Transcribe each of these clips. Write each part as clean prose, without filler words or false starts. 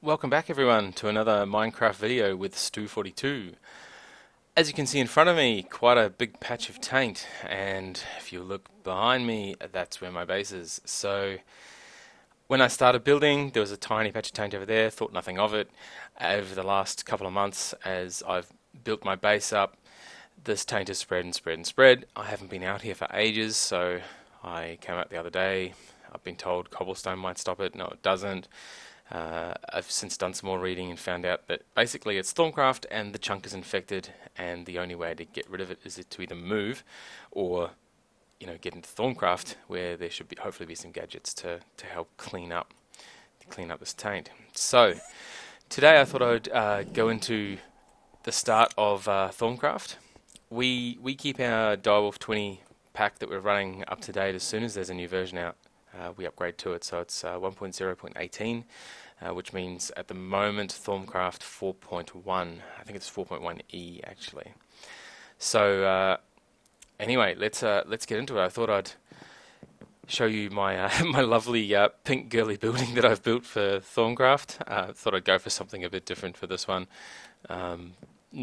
Welcome back everyone to another Minecraft video with Stu42. As you can see in front of me, quite a big patch of taint, and if you look behind me, that's where my base is. So when I started building, there was a tiny patch of taint over there, thought nothing of it. Over the last couple of months, as I've built my base up, this taint has spread and spread and spread. I haven't been out here for ages, so I came out the other day. I've been told cobblestone might stop it. No, it doesn't. I've since done some more reading and found out that basically it's Thaumcraft and the chunk is infected, and the only way to get rid of it is to either move or get into Thaumcraft, where there should be hopefully be some gadgets to help clean up this taint. So today I thought I'd go into the start of Thaumcraft. We keep our Direwolf 20 pack that we're running up to date as soon as there's a new version out. We upgrade to it, so it's 1.0.18, which means at the moment Thaumcraft 4.1. I think it's 4.1e actually. So anyway, let's get into it. I thought I'd show you my my lovely pink girly building that I've built for Thaumcraft. Thought I'd go for something a bit different for this one.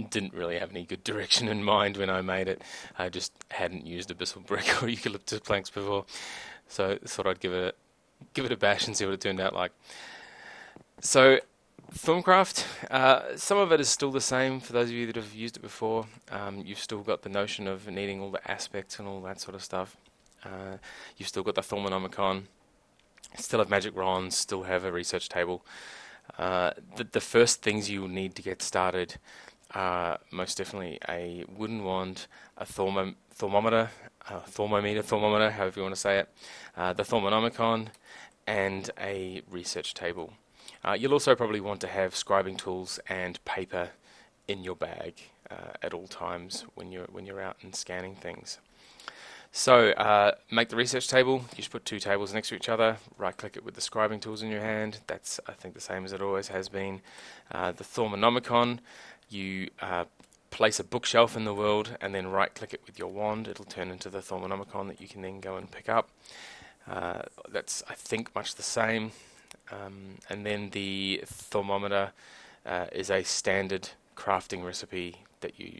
Didn't really have any good direction in mind when I made it. I just hadn't used abyssal brick or eucalyptus planks before, so thought I'd give it a bash and see what it turned out like. So Thaumcraft, some of it is still the same for those of you that have used it before. You've still got the notion of needing all the aspects and all that sort of stuff. You've still got the Thaumonomicon, still have magic wands, still have a research table. The first things you will need to get started are most definitely a wooden wand, a thermometer, however you want to say it, the Thaumonomicon, and a research table. You'll also probably want to have scribing tools and paper in your bag at all times when you're out and scanning things. So make the research table. You just put two tables next to each other, right click it with the scribing tools in your hand. That's I think the same as it always has been. The Thaumonomicon, you place a bookshelf in the world and then right click it with your wand. It'll turn into the Thaumonomicon that you can then go and pick up. That's I think much the same. And then the thermometer is a standard crafting recipe that you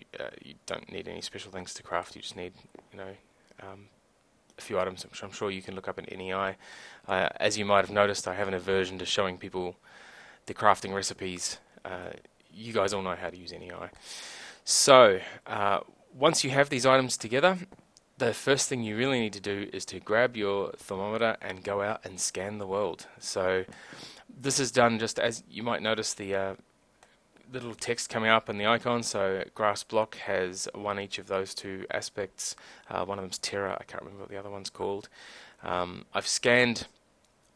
don't need any special things to craft. You just need a few items which I'm sure you can look up in NEI. As you might have noticed, I have an aversion to showing people the crafting recipes. You guys all know how to use NEI. So once you have these items together, the first thing you really need to do is to grab your thermometer and go out and scan the world. So this is done just as you might notice the little text coming up in the icon. So grass block has one each of those two aspects. One of them's terra, I can't remember what the other one's called. I've scanned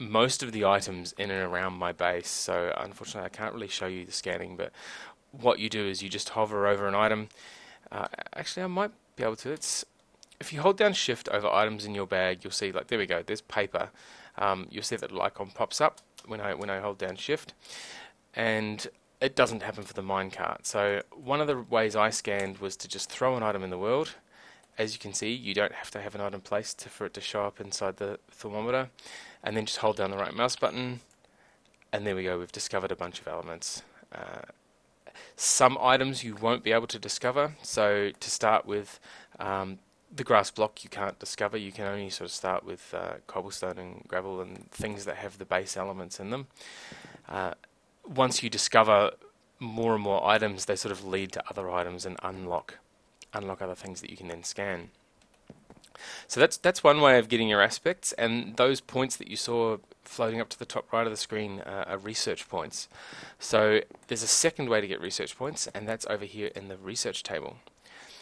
most of the items in and around my base, so unfortunately I can't really show you the scanning, but what you do is you just hover over an item. Actually I might be able to. If you hold down shift over items in your bag, you'll see, like, there we go, there's paper. You'll see that little icon pops up when I hold down shift, and it doesn't happen for the minecart. So one of the ways I scanned was to just throw an item in the world. As you can see, you don't have to have an item placed for it to show up inside the thermometer, and then just hold down the right mouse button, and there we go, we've discovered a bunch of elements. Some items you won't be able to discover, so to start with, the grass block you can't discover. You can only sort of start with cobblestone and gravel and things that have the base elements in them. Once you discover more and more items, they sort of lead to other items and unlock other things that you can then scan. So that's one way of getting your aspects, and those points that you saw floating up to the top right of the screen are research points. So there's a second way to get research points, and that's over here in the research table.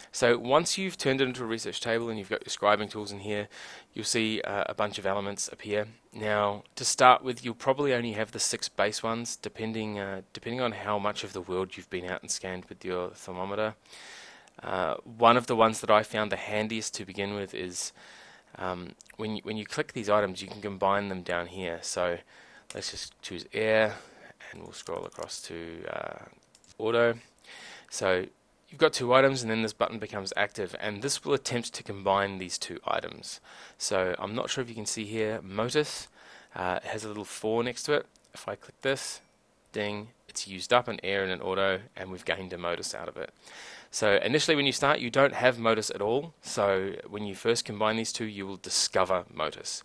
So once you've turned it into a research table and you've got your scribing tools in here, you'll see a bunch of elements appear. Now, to start with, you'll probably only have the 6 base ones, depending on how much of the world you've been out and scanned with your thermometer. One of the ones that I found the handiest to begin with is when you click these items, you can combine them down here. So let's just choose air, and we'll scroll across to auto. So you've got 2 items, and then this button becomes active, and this will attempt to combine these 2 items. So I'm not sure if you can see here, Motus has a little 4 next to it. If I click this, ding, it's used up an air and an auto, and we've gained a modus out of it. So initially when you start, you don't have modus at all. So when you first combine these two, you will discover modus.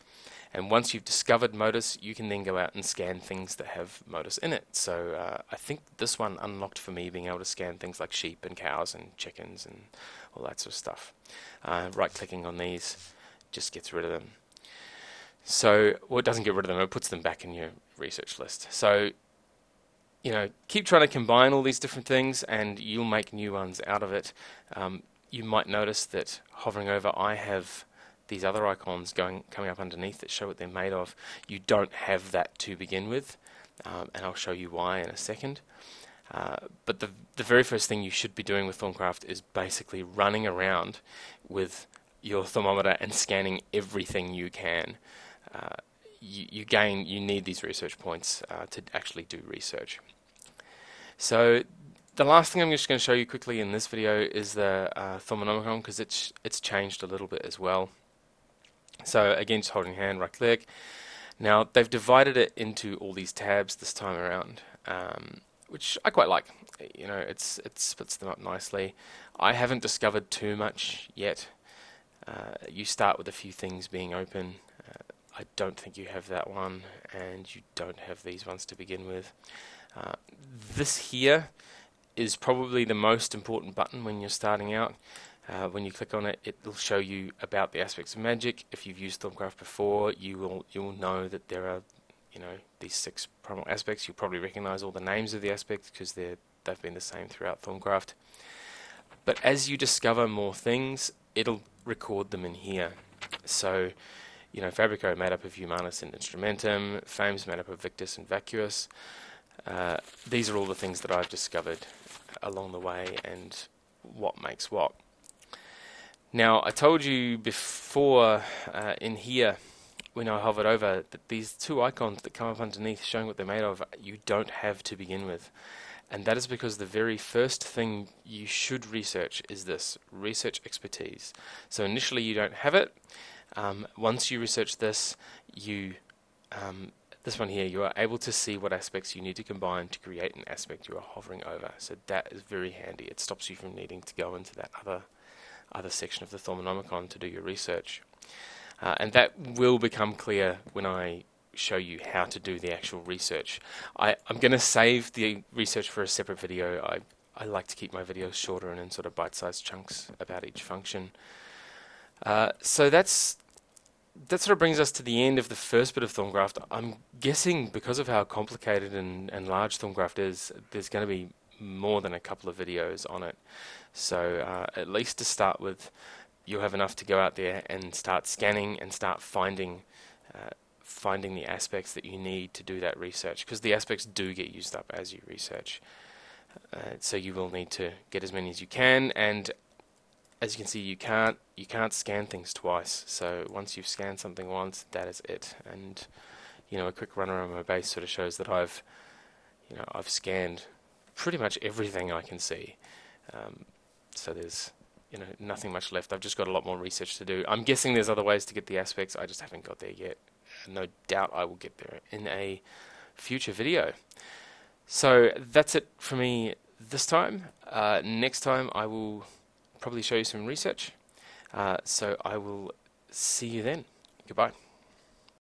And once you've discovered modus, you can then go out and scan things that have modus in it. So I think this one unlocked for me being able to scan things like sheep and cows and chickens and all that sort of stuff. Right-clicking on these just gets rid of them. So, well, it doesn't get rid of them, it puts them back in your research list. So, you know, keep trying to combine all these different things and you'll make new ones out of it. You might notice that hovering over, I have these other icons coming up underneath that show what they're made of. You don't have that to begin with, and I'll show you why in a second. But the very first thing you should be doing with Thaumcraft is basically running around with your thermometer and scanning everything you can. You need these research points to actually do research. So the last thing I'm just going to show you quickly in this video is the Thermonomicon, because it's changed a little bit as well. So again, just holding hand, right click. Now they've divided it into all these tabs this time around, which I quite like. You know, it splits them up nicely. I haven't discovered too much yet. You start with a few things being open. I don't think you have that one, and you don't have these ones to begin with. This here is probably the most important button when you're starting out. When you click on it, it will show you about the aspects of magic. If you've used Thaumcraft before, you'll know that there are, you know, these 6 primal aspects. You'll probably recognize all the names of the aspects because they've been the same throughout Thaumcraft. But as you discover more things, it'll record them in here. So, you know, Fabrico made up of Humanus and Instrumentum, Fame's made up of Victus and Vacuus. These are all the things that I've discovered along the way and what makes what. Now, I told you before in here, when I hovered over, that these 2 icons that come up underneath showing what they're made of, you don't have to begin with. And that is because the very first thing you should research is this, research expertise. So initially you don't have it. Once you research this, this one here, you are able to see what aspects you need to combine to create an aspect you are hovering over. So that is very handy. It stops you from needing to go into that other section of the Thermonomicon to do your research. And that will become clear when I show you how to do the actual research. I'm going to save the research for a separate video. I like to keep my videos shorter and in sort of bite-sized chunks about each function. So that sort of brings us to the end of the first bit of Thaumcraft. I'm guessing because of how complicated and large Thaumcraft is, there's going to be more than a couple of videos on it. So at least to start with, you'll have enough to go out there and start scanning and start finding the aspects that you need to do that research, because the aspects do get used up as you research. So you will need to get as many as you can, and as you can see, you can't scan things twice. So once you've scanned something once, that is it. And you know, a quick run around my base sort of shows that I've scanned pretty much everything I can see. So there's nothing much left. I've just got a lot more research to do. I'm guessing there's other ways to get the aspects. I just haven't got there yet. No doubt I will get there in a future video. So that's it for me this time. Next time I will probably show you some research. So I will see you then. Goodbye.